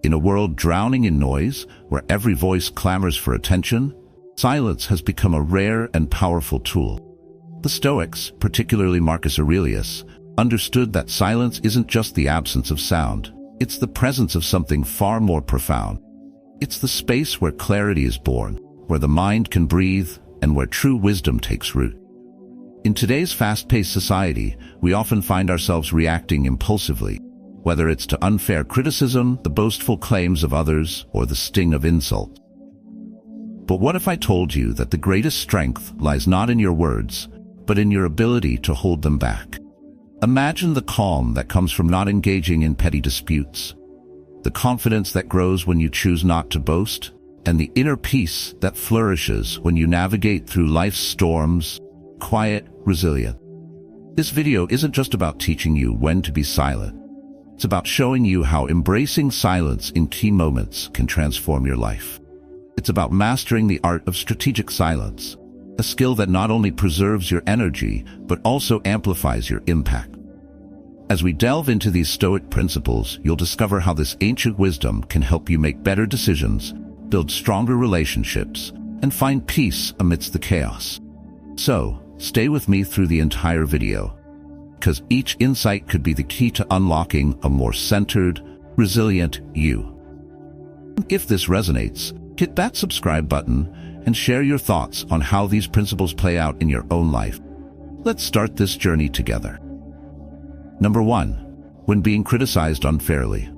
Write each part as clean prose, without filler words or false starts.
In a world drowning in noise, where every voice clamors for attention, silence has become a rare and powerful tool. The Stoics, particularly Marcus Aurelius, understood that silence isn't just the absence of sound. It's the presence of something far more profound. It's the space where clarity is born, where the mind can breathe, and where true wisdom takes root. In today's fast-paced society, we often find ourselves reacting impulsively, whether it's to unfair criticism, the boastful claims of others, or the sting of insult. But what if I told you that the greatest strength lies not in your words, but in your ability to hold them back? Imagine the calm that comes from not engaging in petty disputes, the confidence that grows when you choose not to boast, and the inner peace that flourishes when you navigate through life's storms, quiet, resilient. This video isn't just about teaching you when to be silent. It's about showing you how embracing silence in key moments can transform your life. It's about mastering the art of strategic silence, a skill that not only preserves your energy, but also amplifies your impact. As we delve into these Stoic principles, you'll discover how this ancient wisdom can help you make better decisions, build stronger relationships, and find peace amidst the chaos. So, stay with me through the entire video, because each insight could be the key to unlocking a more centered, resilient you. If this resonates, hit that subscribe button and share your thoughts on how these principles play out in your own life. Let's start this journey together. Number 1. When being criticized unfairly.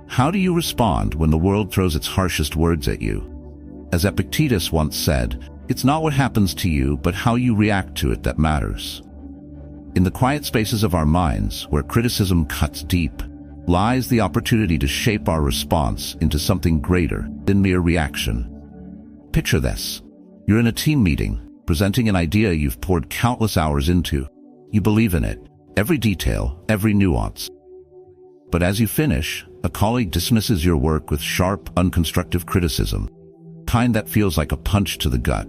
How do you respond when the world throws its harshest words at you? As Epictetus once said, it's not what happens to you, but how you react to it that matters. In the quiet spaces of our minds, where criticism cuts deep, lies the opportunity to shape our response into something greater than mere reaction. Picture this. You're in a team meeting, presenting an idea you've poured countless hours into. You believe in it, every detail, every nuance. But as you finish, a colleague dismisses your work with sharp, unconstructive criticism, kind that feels like a punch to the gut.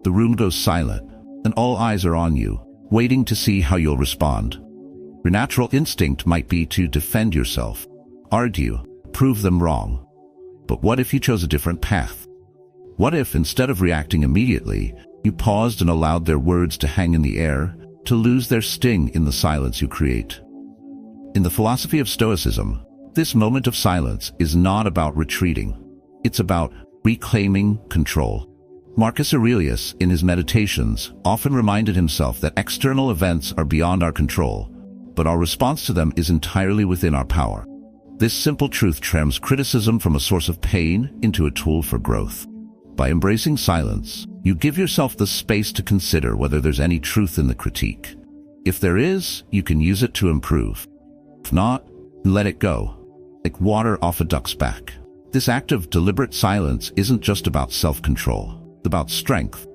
The room goes silent, and all eyes are on you, waiting to see how you'll respond. Your natural instinct might be to defend yourself, argue, prove them wrong. But what if you chose a different path? What if, instead of reacting immediately, you paused and allowed their words to hang in the air, to lose their sting in the silence you create? In the philosophy of Stoicism, this moment of silence is not about retreating. It's about reclaiming control. Marcus Aurelius, in his Meditations, often reminded himself that external events are beyond our control, but our response to them is entirely within our power. This simple truth transforms criticism from a source of pain into a tool for growth. By embracing silence, you give yourself the space to consider whether there's any truth in the critique. If there is, you can use it to improve. If not, let it go, like water off a duck's back. This act of deliberate silence isn't just about self-control. It's about strength,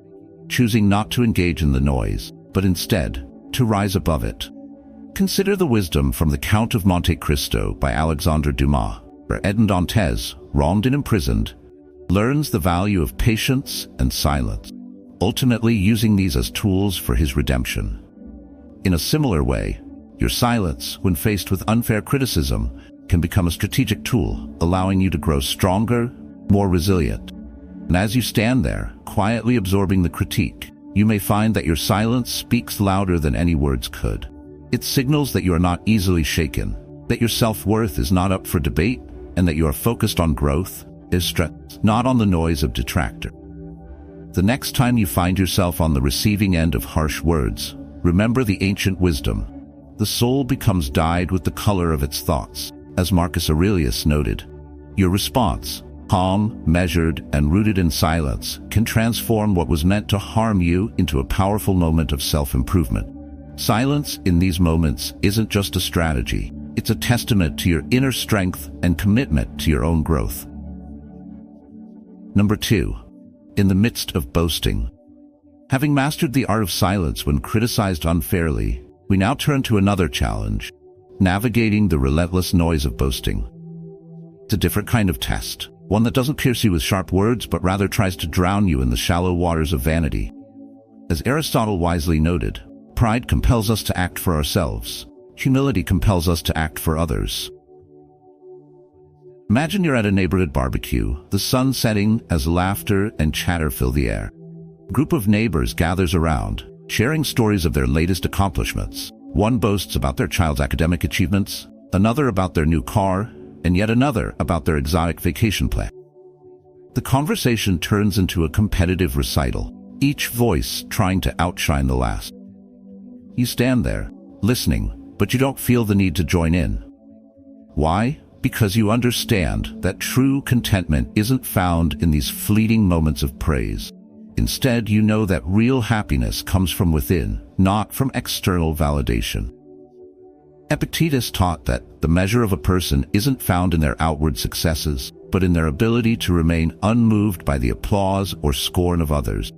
choosing not to engage in the noise, but instead to rise above it. Consider the wisdom from The Count of Monte Cristo by Alexandre Dumas, where Edmond Dantes, wronged and imprisoned, learns the value of patience and silence, ultimately using these as tools for his redemption. In a similar way, your silence, when faced with unfair criticism, can become a strategic tool, allowing you to grow stronger, more resilient. And as you stand there, quietly absorbing the critique, you may find that your silence speaks louder than any words could. It signals that you are not easily shaken, that your self-worth is not up for debate, and that you are focused on growth, is strength, not on the noise of detractor. The next time you find yourself on the receiving end of harsh words, remember the ancient wisdom. The soul becomes dyed with the color of its thoughts, as Marcus Aurelius noted. Your response, calm, measured, and rooted in silence, can transform what was meant to harm you into a powerful moment of self-improvement. Silence in these moments isn't just a strategy. It's a testament to your inner strength and commitment to your own growth. Number 2. In the midst of boasting. Having mastered the art of silence when criticized unfairly, we now turn to another challenge, navigating the relentless noise of boasting. It's a different kind of test, one that doesn't pierce you with sharp words, but rather tries to drown you in the shallow waters of vanity. As Aristotle wisely noted, pride compels us to act for ourselves. Humility compels us to act for others. Imagine you're at a neighborhood barbecue, the sun setting as laughter and chatter fill the air. A group of neighbors gathers around, sharing stories of their latest accomplishments. One boasts about their child's academic achievements, another about their new car, and yet another about their exotic vacation plan. The conversation turns into a competitive recital, each voice trying to outshine the last. You stand there, listening, but you don't feel the need to join in. Why? Because you understand that true contentment isn't found in these fleeting moments of praise. Instead, you know that real happiness comes from within, not from external validation. Epictetus taught that the measure of a person isn't found in their outward successes, but in their ability to remain unmoved by the applause or scorn of others.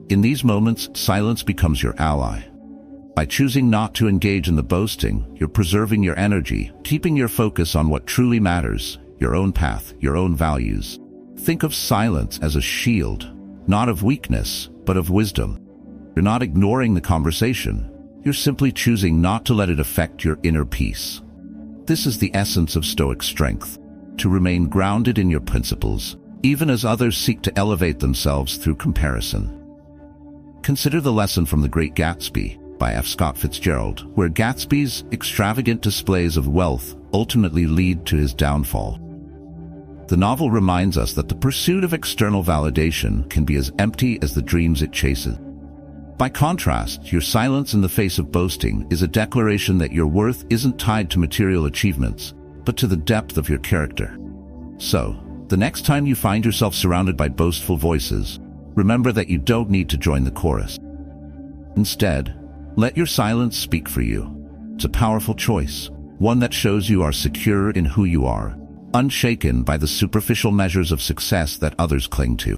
In these moments, silence becomes your ally. By choosing not to engage in the boasting, you're preserving your energy, keeping your focus on what truly matters, your own path, your own values. Think of silence as a shield, not of weakness, but of wisdom. You're not ignoring the conversation. You're simply choosing not to let it affect your inner peace. This is the essence of Stoic strength, to remain grounded in your principles, even as others seek to elevate themselves through comparison. Consider the lesson from The Great Gatsby by F. Scott Fitzgerald, where Gatsby's extravagant displays of wealth ultimately lead to his downfall. The novel reminds us that the pursuit of external validation can be as empty as the dreams it chases. By contrast, your silence in the face of boasting is a declaration that your worth isn't tied to material achievements, but to the depth of your character. So, the next time you find yourself surrounded by boastful voices, remember that you don't need to join the chorus. Instead, let your silence speak for you. It's a powerful choice, one that shows you are secure in who you are, unshaken by the superficial measures of success that others cling to.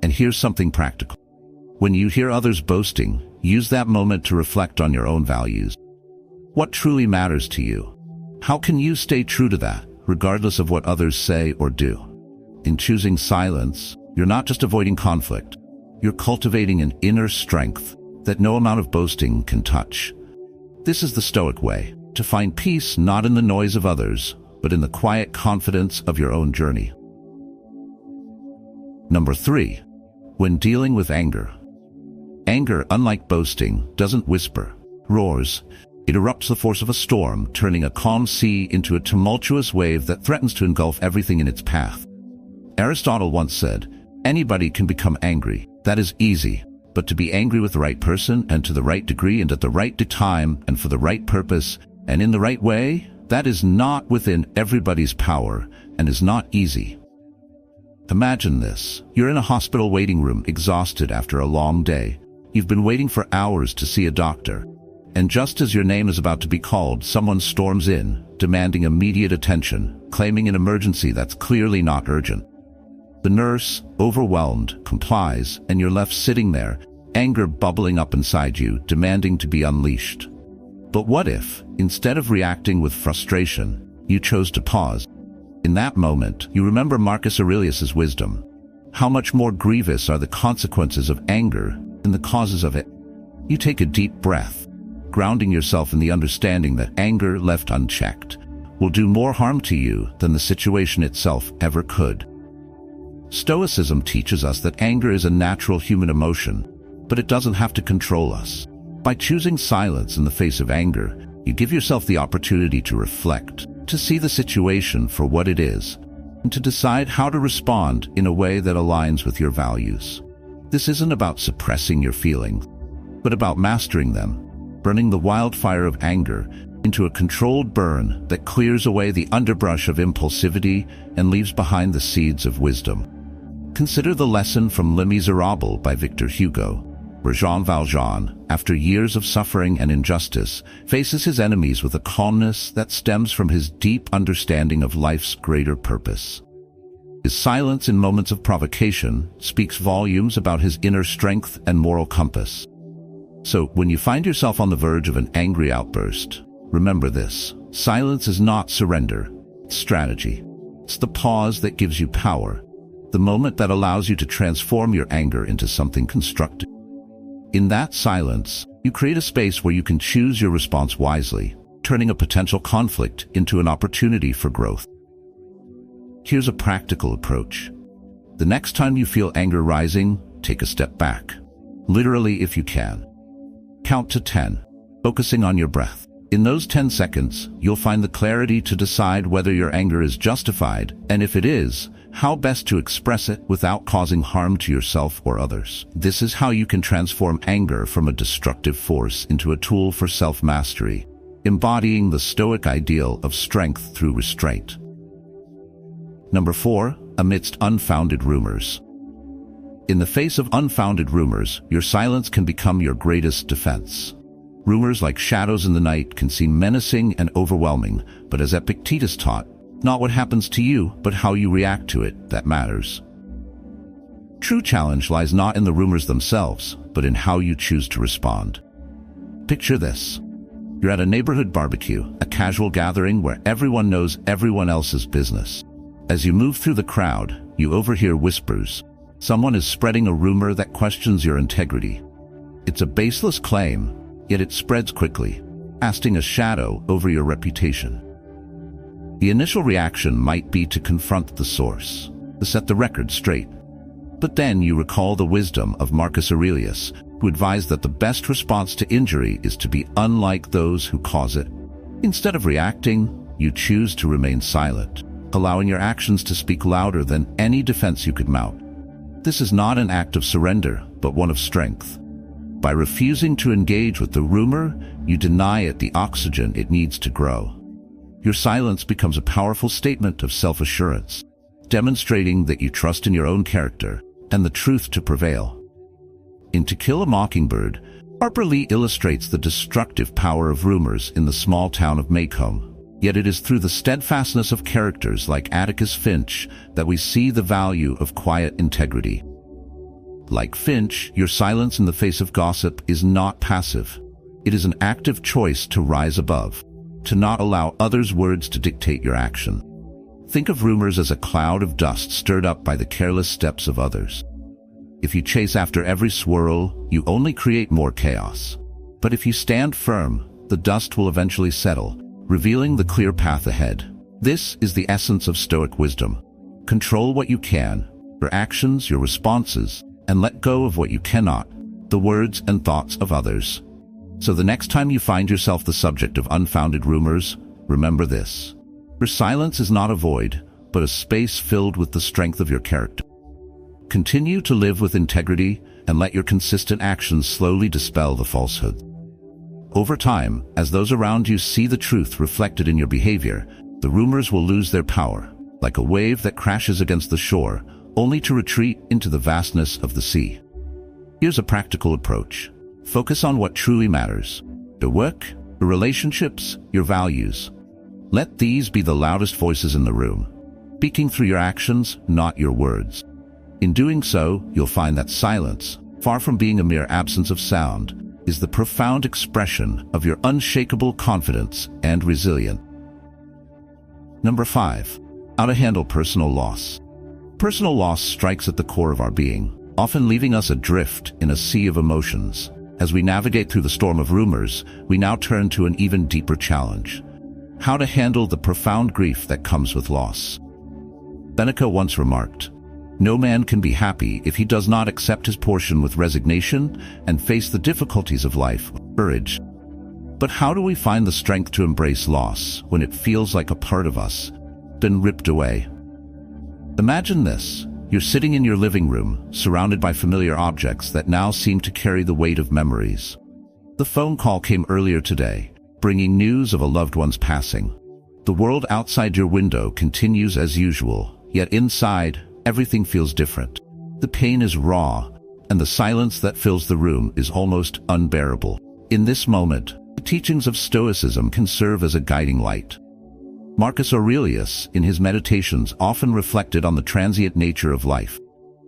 And here's something practical. When you hear others boasting, use that moment to reflect on your own values. What truly matters to you? How can you stay true to that, regardless of what others say or do? In choosing silence, you're not just avoiding conflict. You're cultivating an inner strength that no amount of boasting can touch. This is the Stoic way, to find peace not in the noise of others, but in the quiet confidence of your own journey. Number 3. When dealing with anger. Anger, unlike boasting, doesn't whisper, roars. It erupts the force of a storm, turning a calm sea into a tumultuous wave that threatens to engulf everything in its path. Aristotle once said, "Anybody can become angry. That is easy. But to be angry with the right person and to the right degree and at the right time and for the right purpose and in the right way, that is not within everybody's power and is not easy." Imagine this. You're in a hospital waiting room, exhausted after a long day. You've been waiting for hours to see a doctor. And just as your name is about to be called, someone storms in, demanding immediate attention, claiming an emergency that's clearly not urgent. The nurse, overwhelmed, complies, and you're left sitting there, anger bubbling up inside you, demanding to be unleashed. But what if, instead of reacting with frustration, you chose to pause? In that moment, you remember Marcus Aurelius's wisdom. How much more grievous are the consequences of anger than the causes of it? You take a deep breath, grounding yourself in the understanding that anger left unchecked will do more harm to you than the situation itself ever could. Stoicism teaches us that anger is a natural human emotion, but it doesn't have to control us. By choosing silence in the face of anger, you give yourself the opportunity to reflect, to see the situation for what it is, and to decide how to respond in a way that aligns with your values. This isn't about suppressing your feelings, but about mastering them, burning the wildfire of anger into a controlled burn that clears away the underbrush of impulsivity and leaves behind the seeds of wisdom. Consider the lesson from Les Miserables by Victor Hugo, where Jean Valjean, after years of suffering and injustice, faces his enemies with a calmness that stems from his deep understanding of life's greater purpose. His silence in moments of provocation speaks volumes about his inner strength and moral compass. So, when you find yourself on the verge of an angry outburst, remember this: silence is not surrender, it's strategy. It's the pause that gives you power, the moment that allows you to transform your anger into something constructive. In that silence, you create a space where you can choose your response wisely, turning a potential conflict into an opportunity for growth. Here's a practical approach. The next time you feel anger rising, take a step back. Literally, if you can. Count to 10, focusing on your breath. In those 10 seconds, you'll find the clarity to decide whether your anger is justified, and if it is, how best to express it without causing harm to yourself or others. This is how you can transform anger from a destructive force into a tool for self-mastery, embodying the Stoic ideal of strength through restraint. Number 4, amidst unfounded rumors. In the face of unfounded rumors, your silence can become your greatest defense. Rumors like shadows in the night can seem menacing and overwhelming, but as Epictetus taught, not what happens to you, but how you react to it, that matters. True challenge lies not in the rumors themselves, but in how you choose to respond. Picture this. You're at a neighborhood barbecue, a casual gathering where everyone knows everyone else's business. As you move through the crowd, you overhear whispers. Someone is spreading a rumor that questions your integrity. It's a baseless claim, yet it spreads quickly, casting a shadow over your reputation. The initial reaction might be to confront the source, to set the record straight. But then you recall the wisdom of Marcus Aurelius, who advised that the best response to injury is to be unlike those who cause it. Instead of reacting, you choose to remain silent, allowing your actions to speak louder than any defense you could mount. This is not an act of surrender, but one of strength. By refusing to engage with the rumor, you deny it the oxygen it needs to grow. Your silence becomes a powerful statement of self-assurance, demonstrating that you trust in your own character and the truth to prevail. In To Kill a Mockingbird, Harper Lee illustrates the destructive power of rumors in the small town of Maycomb. Yet it is through the steadfastness of characters like Atticus Finch that we see the value of quiet integrity. Like Finch, your silence in the face of gossip is not passive. It is an active choice to rise above, to not allow others' words to dictate your action. Think of rumors as a cloud of dust stirred up by the careless steps of others. If you chase after every swirl, you only create more chaos. But if you stand firm, the dust will eventually settle, revealing the clear path ahead. This is the essence of Stoic wisdom. Control what you can, your actions, your responses, and let go of what you cannot, the words and thoughts of others. So the next time you find yourself the subject of unfounded rumors, remember this. Your silence is not a void, but a space filled with the strength of your character. Continue to live with integrity and let your consistent actions slowly dispel the falsehood. Over time, as those around you see the truth reflected in your behavior, the rumors will lose their power, like a wave that crashes against the shore, only to retreat into the vastness of the sea. Here's a practical approach. Focus on what truly matters: your work, your relationships, your values. Let these be the loudest voices in the room, speaking through your actions, not your words. In doing so, you'll find that silence, far from being a mere absence of sound, is the profound expression of your unshakable confidence and resilience. Number 5. How to handle personal loss. Personal loss strikes at the core of our being, often leaving us adrift in a sea of emotions. As we navigate through the storm of rumors, we now turn to an even deeper challenge: how to handle the profound grief that comes with loss. Seneca once remarked, "No man can be happy if he does not accept his portion with resignation and face the difficulties of life with courage." But how do we find the strength to embrace loss when it feels like a part of us has been ripped away? Imagine this. You're sitting in your living room, surrounded by familiar objects that now seem to carry the weight of memories. The phone call came earlier today, bringing news of a loved one's passing. The world outside your window continues as usual, yet inside, everything feels different. The pain is raw, and the silence that fills the room is almost unbearable. In this moment, the teachings of Stoicism can serve as a guiding light. Marcus Aurelius, in his Meditations, often reflected on the transient nature of life,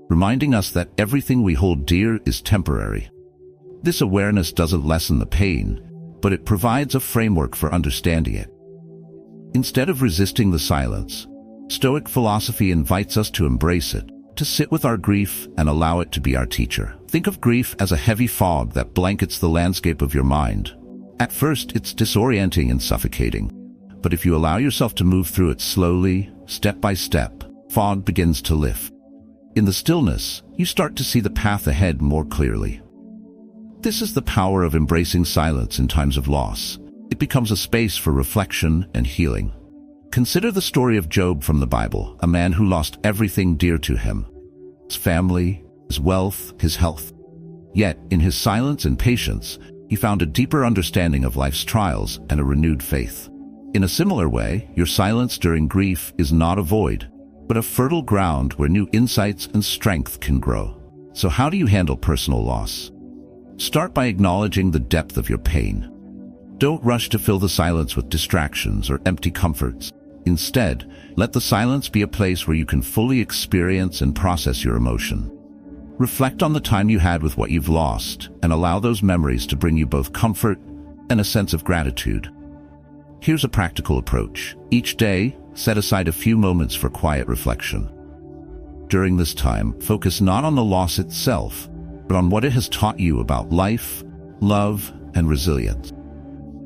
reminding us that everything we hold dear is temporary. This awareness doesn't lessen the pain, but it provides a framework for understanding it. Instead of resisting the silence, Stoic philosophy invites us to embrace it, to sit with our grief and allow it to be our teacher. Think of grief as a heavy fog that blankets the landscape of your mind. At first, it's disorienting and suffocating. But if you allow yourself to move through it slowly, step by step, fog begins to lift. In the stillness, you start to see the path ahead more clearly. This is the power of embracing silence in times of loss. It becomes a space for reflection and healing. Consider the story of Job from the Bible, a man who lost everything dear to him: his family, his wealth, his health. Yet, in his silence and patience, he found a deeper understanding of life's trials and a renewed faith. In a similar way, your silence during grief is not a void, but a fertile ground where new insights and strength can grow. So how do you handle personal loss? Start by acknowledging the depth of your pain. Don't rush to fill the silence with distractions or empty comforts. Instead, let the silence be a place where you can fully experience and process your emotion. Reflect on the time you had with what you've lost and allow those memories to bring you both comfort and a sense of gratitude. Here's a practical approach. Each day, set aside a few moments for quiet reflection. During this time, focus not on the loss itself, but on what it has taught you about life, love, and resilience.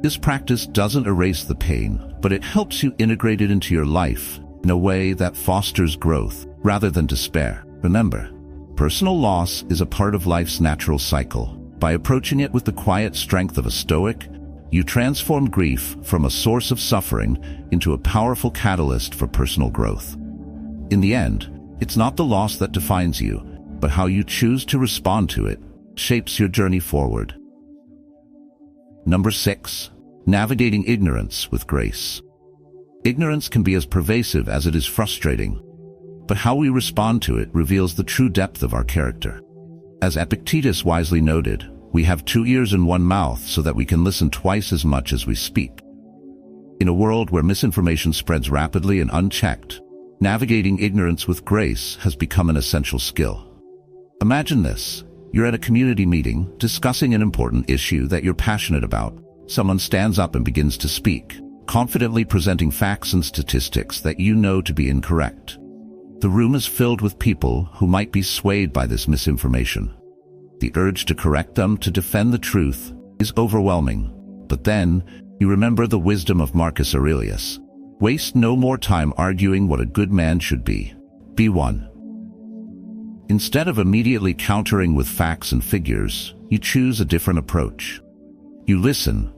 This practice doesn't erase the pain, but it helps you integrate it into your life in a way that fosters growth rather than despair. Remember, personal loss is a part of life's natural cycle. By approaching it with the quiet strength of a Stoic, you transform grief from a source of suffering into a powerful catalyst for personal growth. In the end, it's not the loss that defines you, but how you choose to respond to it shapes your journey forward. Number 6. Navigating ignorance with grace. Ignorance can be as pervasive as it is frustrating, but how we respond to it reveals the true depth of our character. As Epictetus wisely noted, we have 2 ears and 1 mouth so that we can listen twice as much as we speak. In a world where misinformation spreads rapidly and unchecked, navigating ignorance with grace has become an essential skill. Imagine this. You're at a community meeting, discussing an important issue that you're passionate about. Someone stands up and begins to speak, confidently presenting facts and statistics that you know to be incorrect. The room is filled with people who might be swayed by this misinformation. The urge to correct them, to defend the truth, is overwhelming. But then, you remember the wisdom of Marcus Aurelius. Waste no more time arguing what a good man should be. Be one. Instead of immediately countering with facts and figures, you choose a different approach. You listen,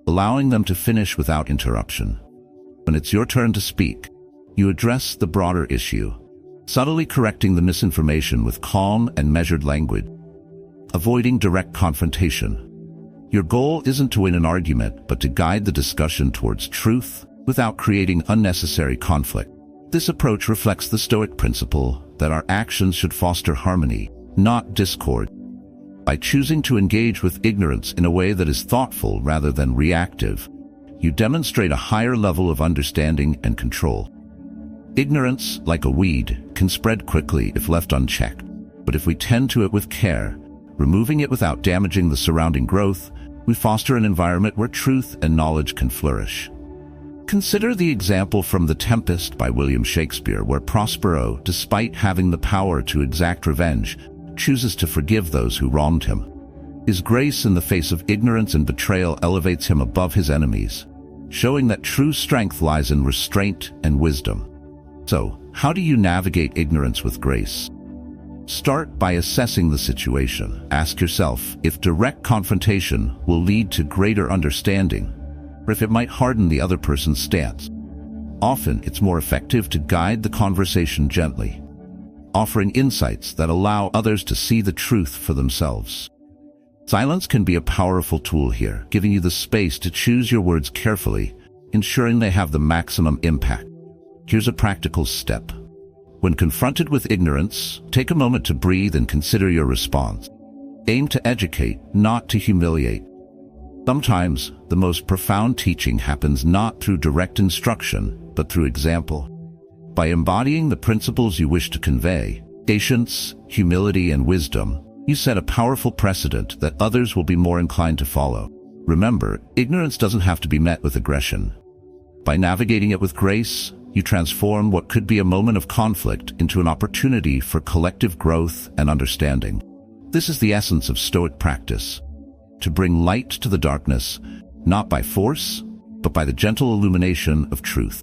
allowing them to finish without interruption. When it's your turn to speak, you address the broader issue, subtly correcting the misinformation with calm and measured language, avoiding direct confrontation. Your goal isn't to win an argument, but to guide the discussion towards truth without creating unnecessary conflict. This approach reflects the Stoic principle that our actions should foster harmony, not discord. By choosing to engage with ignorance in a way that is thoughtful rather than reactive, you demonstrate a higher level of understanding and control. Ignorance, like a weed, can spread quickly if left unchecked, but if we tend to it with care, removing it without damaging the surrounding growth, we foster an environment where truth and knowledge can flourish. Consider the example from The Tempest by William Shakespeare, where Prospero, despite having the power to exact revenge, chooses to forgive those who wronged him. His grace in the face of ignorance and betrayal elevates him above his enemies, showing that true strength lies in restraint and wisdom. So, how do you navigate ignorance with grace? Start by assessing the situation. Ask yourself if direct confrontation will lead to greater understanding, or if it might harden the other person's stance. Often, it's more effective to guide the conversation gently, offering insights that allow others to see the truth for themselves. Silence can be a powerful tool here, giving you the space to choose your words carefully, ensuring they have the maximum impact. Here's a practical step. When confronted with ignorance, take a moment to breathe and consider your response. Aim to educate, not to humiliate. Sometimes, the most profound teaching happens not through direct instruction, but through example. By embodying the principles you wish to convey, patience, humility, and wisdom, you set a powerful precedent that others will be more inclined to follow. Remember, ignorance doesn't have to be met with aggression. By navigating it with grace, you transform what could be a moment of conflict into an opportunity for collective growth and understanding. This is the essence of Stoic practice: to bring light to the darkness, not by force, but by the gentle illumination of truth.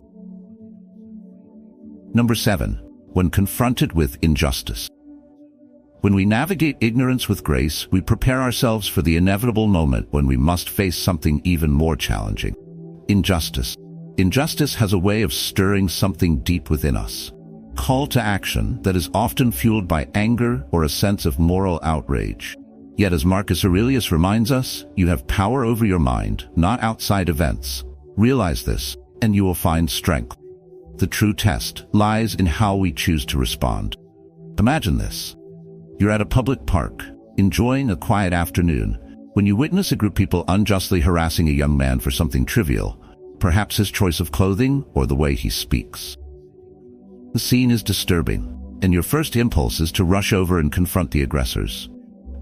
Number 7. when confronted with injustice. When we navigate ignorance with grace, we prepare ourselves for the inevitable moment when we must face something even more challenging: injustice. Injustice has a way of stirring something deep within us. Call to action that is often fueled by anger or a sense of moral outrage. Yet, as Marcus Aurelius reminds us, you have power over your mind, not outside events. Realize this, and you will find strength. The true test lies in how we choose to respond. Imagine this. You're at a public park, enjoying a quiet afternoon, when you witness a group of people unjustly harassing a young man for something trivial, perhaps his choice of clothing or the way he speaks. The scene is disturbing, and your first impulse is to rush over and confront the aggressors.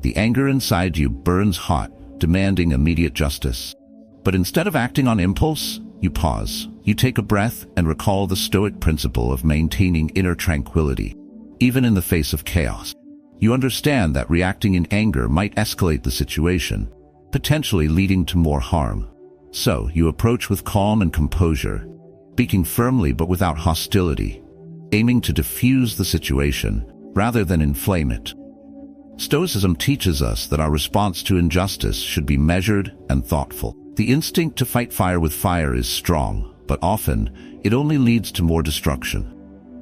The anger inside you burns hot, demanding immediate justice. But instead of acting on impulse, you pause, you take a breath, and recall the Stoic principle of maintaining inner tranquility, even in the face of chaos. You understand that reacting in anger might escalate the situation, potentially leading to more harm. So, you approach with calm and composure, speaking firmly but without hostility, aiming to diffuse the situation rather than inflame it. Stoicism teaches us that our response to injustice should be measured and thoughtful. The instinct to fight fire with fire is strong, but often it only leads to more destruction.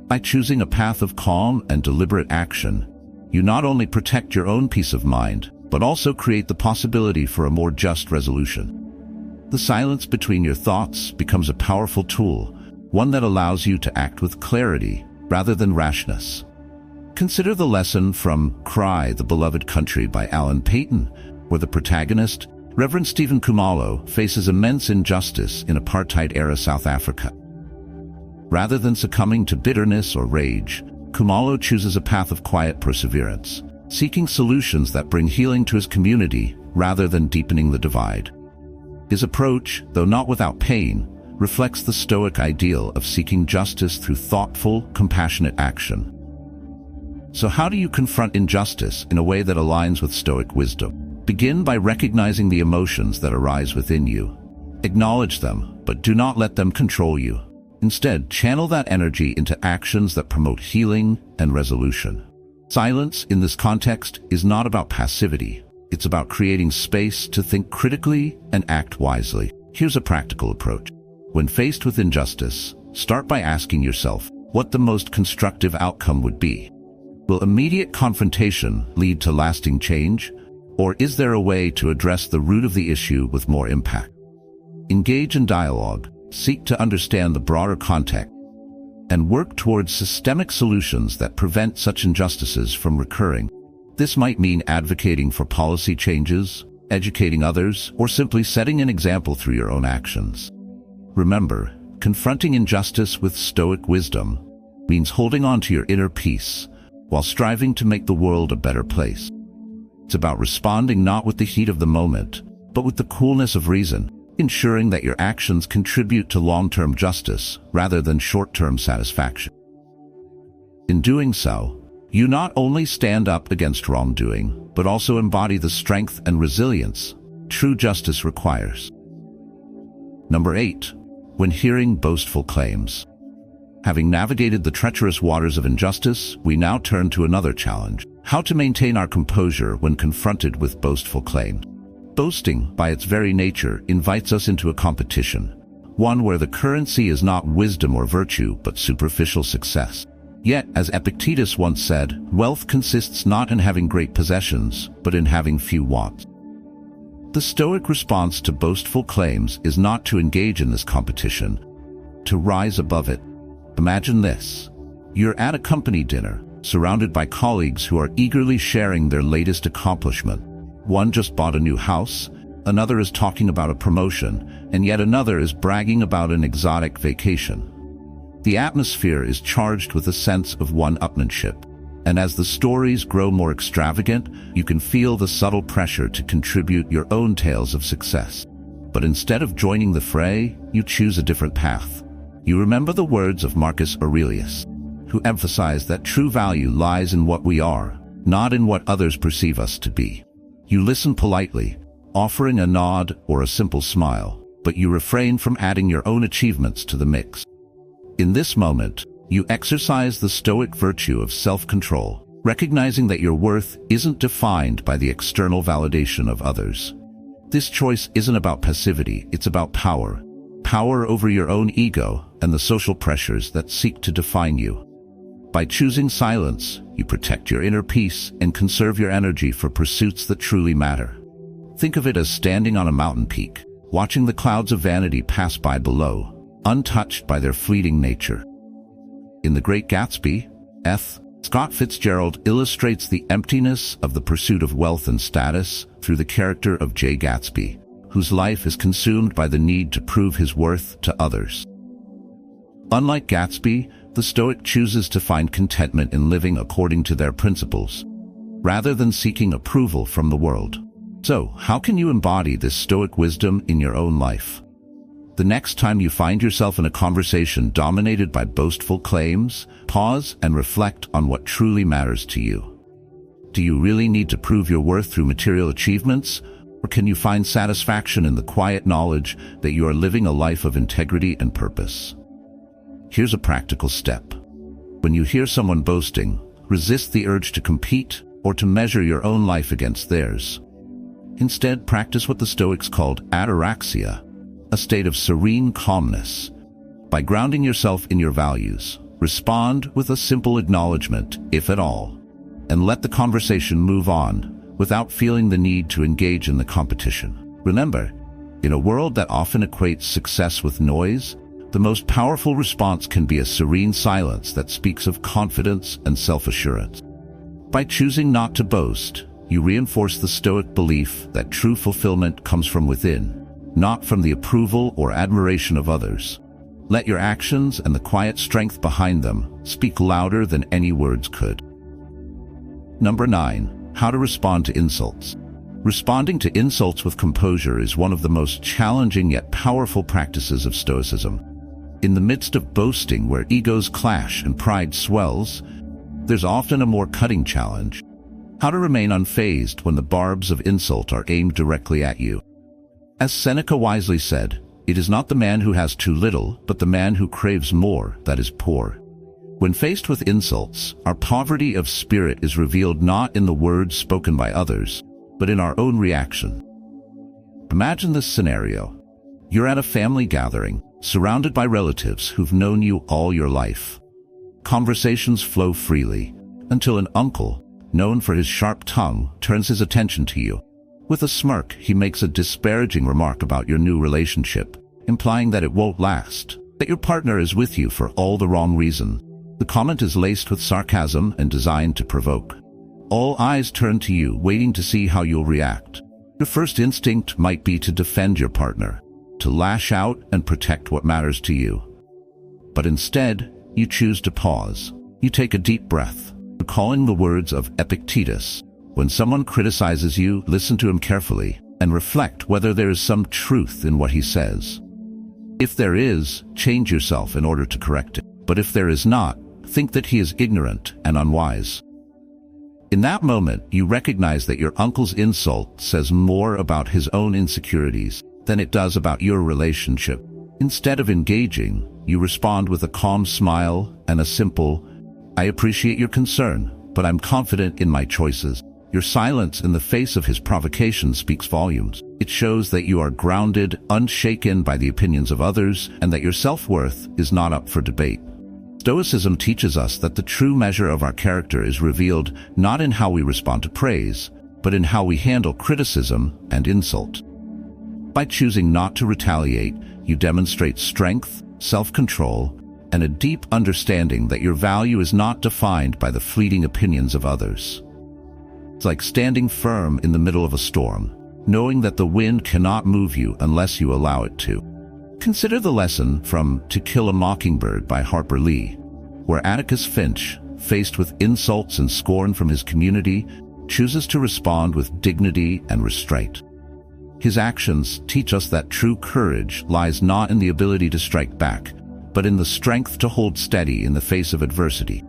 By choosing a path of calm and deliberate action, you not only protect your own peace of mind, but also create the possibility for a more just resolution. The silence between your thoughts becomes a powerful tool, one that allows you to act with clarity rather than rashness. Consider the lesson from Cry, the Beloved Country by Alan Paton, where the protagonist, Reverend Stephen Kumalo, faces immense injustice in apartheid-era South Africa. Rather than succumbing to bitterness or rage, Kumalo chooses a path of quiet perseverance, seeking solutions that bring healing to his community rather than deepening the divide. His approach, though not without pain, reflects the Stoic ideal of seeking justice through thoughtful, compassionate action. So how do you confront injustice in a way that aligns with Stoic wisdom? Begin by recognizing the emotions that arise within you. Acknowledge them, but do not let them control you. Instead, channel that energy into actions that promote healing and resolution. Silence, in this context, is not about passivity. It's about creating space to think critically and act wisely. Here's a practical approach. When faced with injustice, start by asking yourself what the most constructive outcome would be. Will immediate confrontation lead to lasting change, or is there a way to address the root of the issue with more impact? Engage in dialogue, seek to understand the broader context, and work towards systemic solutions that prevent such injustices from recurring. This might mean advocating for policy changes, educating others, or simply setting an example through your own actions. Remember, confronting injustice with Stoic wisdom means holding on to your inner peace while striving to make the world a better place. It's about responding not with the heat of the moment, but with the coolness of reason, ensuring that your actions contribute to long-term justice rather than short-term satisfaction. In doing so, you not only stand up against wrongdoing, but also embody the strength and resilience true justice requires. Number 8. When hearing boastful claims. Having navigated the treacherous waters of injustice, we now turn to another challenge: how to maintain our composure when confronted with boastful claims. Boasting, by its very nature, invites us into a competition, one where the currency is not wisdom or virtue, but superficial success. Yet, as Epictetus once said, wealth consists not in having great possessions, but in having few wants. The Stoic response to boastful claims is not to engage in this competition, to rise above it. Imagine this. You're at a company dinner, surrounded by colleagues who are eagerly sharing their latest accomplishment. One just bought a new house, another is talking about a promotion, and yet another is bragging about an exotic vacation. The atmosphere is charged with a sense of one-upmanship, and as the stories grow more extravagant, you can feel the subtle pressure to contribute your own tales of success. But instead of joining the fray, you choose a different path. You remember the words of Marcus Aurelius, who emphasized that true value lies in what we are, not in what others perceive us to be. You listen politely, offering a nod or a simple smile, but you refrain from adding your own achievements to the mix. In this moment, You exercise the Stoic virtue of self-control, recognizing that your worth isn't defined by the external validation of others. This choice isn't about passivity, it's about power. Power over your own ego and the social pressures that seek to define you. By choosing silence, you protect your inner peace and conserve your energy for pursuits that truly matter. Think of it as standing on a mountain peak, watching the clouds of vanity pass by below, untouched by their fleeting nature. In The Great Gatsby, Scott Fitzgerald illustrates the emptiness of the pursuit of wealth and status through the character of Jay Gatsby, whose life is consumed by the need to prove his worth to others. Unlike Gatsby, the Stoic chooses to find contentment in living according to their principles, rather than seeking approval from the world. So, how can you embody this Stoic wisdom in your own life? The next time you find yourself in a conversation dominated by boastful claims, pause and reflect on what truly matters to you. Do you really need to prove your worth through material achievements, or can you find satisfaction in the quiet knowledge that you are living a life of integrity and purpose? Here's a practical step. When you hear someone boasting, resist the urge to compete or to measure your own life against theirs. Instead, practice what the Stoics called ataraxia, a state of serene calmness. By grounding yourself in your values, respond with a simple acknowledgement, if at all, and let the conversation move on without feeling the need to engage in the competition. Remember, in a world that often equates success with noise, the most powerful response can be a serene silence that speaks of confidence and self-assurance. By choosing not to boast, you reinforce the Stoic belief that true fulfillment comes from within, not from the approval or admiration of others. Let your actions and the quiet strength behind them speak louder than any words could. Number 9. How to respond to insults. Responding to insults with composure is one of the most challenging yet powerful practices of Stoicism. In the midst of boasting, where egos clash and pride swells, there's often a more cutting challenge: how to remain unfazed when the barbs of insult are aimed directly at you. As Seneca wisely said, it is not the man who has too little, but the man who craves more that is poor. When faced with insults, our poverty of spirit is revealed not in the words spoken by others, but in our own reaction. Imagine this scenario. You're at a family gathering, surrounded by relatives who've known you all your life. Conversations flow freely, until an uncle, known for his sharp tongue, turns his attention to you. With a smirk, he makes a disparaging remark about your new relationship, implying that it won't last, that your partner is with you for all the wrong reasons. The comment is laced with sarcasm and designed to provoke. All eyes turn to you, waiting to see how you'll react. Your first instinct might be to defend your partner, to lash out and protect what matters to you. But instead, you choose to pause. You take a deep breath, recalling the words of Epictetus: when someone criticizes you, listen to him carefully and reflect whether there is some truth in what he says. If there is, change yourself in order to correct it. But if there is not, think that he is ignorant and unwise. In that moment, you recognize that your uncle's insult says more about his own insecurities than it does about your relationship. Instead of engaging, you respond with a calm smile and a simple, "I appreciate your concern, but I'm confident in my choices." Your silence in the face of his provocation speaks volumes. It shows that you are grounded, unshaken by the opinions of others, and that your self-worth is not up for debate. Stoicism teaches us that the true measure of our character is revealed not in how we respond to praise, but in how we handle criticism and insult. By choosing not to retaliate, you demonstrate strength, self-control, and a deep understanding that your value is not defined by the fleeting opinions of others. It's like standing firm in the middle of a storm, knowing that the wind cannot move you unless you allow it to. Consider the lesson from To Kill a Mockingbird by Harper Lee, where Atticus Finch, faced with insults and scorn from his community, chooses to respond with dignity and restraint. His actions teach us that true courage lies not in the ability to strike back, but in the strength to hold steady in the face of adversity.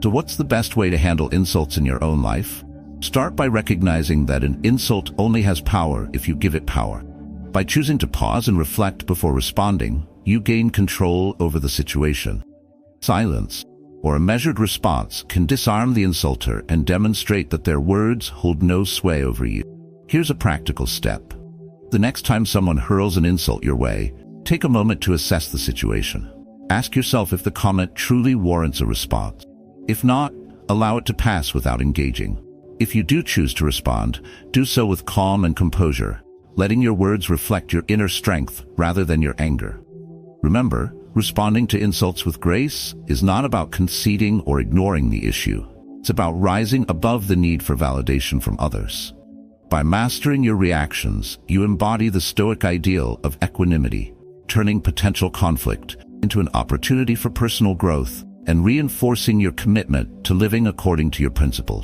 So what's the best way to handle insults in your own life? Start by recognizing that an insult only has power if you give it power. By choosing to pause and reflect before responding, you gain control over the situation. Silence, or a measured response, can disarm the insulter and demonstrate that their words hold no sway over you. Here's a practical step. The next time someone hurls an insult your way, take a moment to assess the situation. Ask yourself if the comment truly warrants a response. If not, allow it to pass without engaging. If you do choose to respond, do so with calm and composure, letting your words reflect your inner strength rather than your anger. Remember, responding to insults with grace is not about conceding or ignoring the issue. It's about rising above the need for validation from others. By mastering your reactions, you embody the Stoic ideal of equanimity, turning potential conflict into an opportunity for personal growth and reinforcing your commitment to living according to your principles.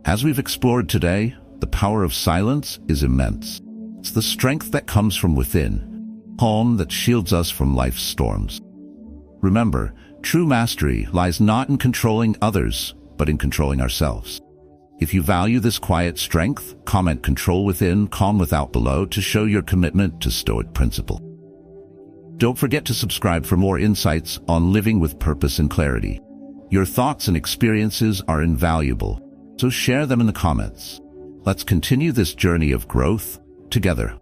As we've explored today, the power of silence is immense. It's the strength that comes from within, calm that shields us from life's storms. Remember, true mastery lies not in controlling others, but in controlling ourselves. If you value this quiet strength, comment "control within, calm without" below to show your commitment to Stoic principle. Don't forget to subscribe for more insights on living with purpose and clarity. Your thoughts and experiences are invaluable, so share them in the comments. Let's continue this journey of growth together.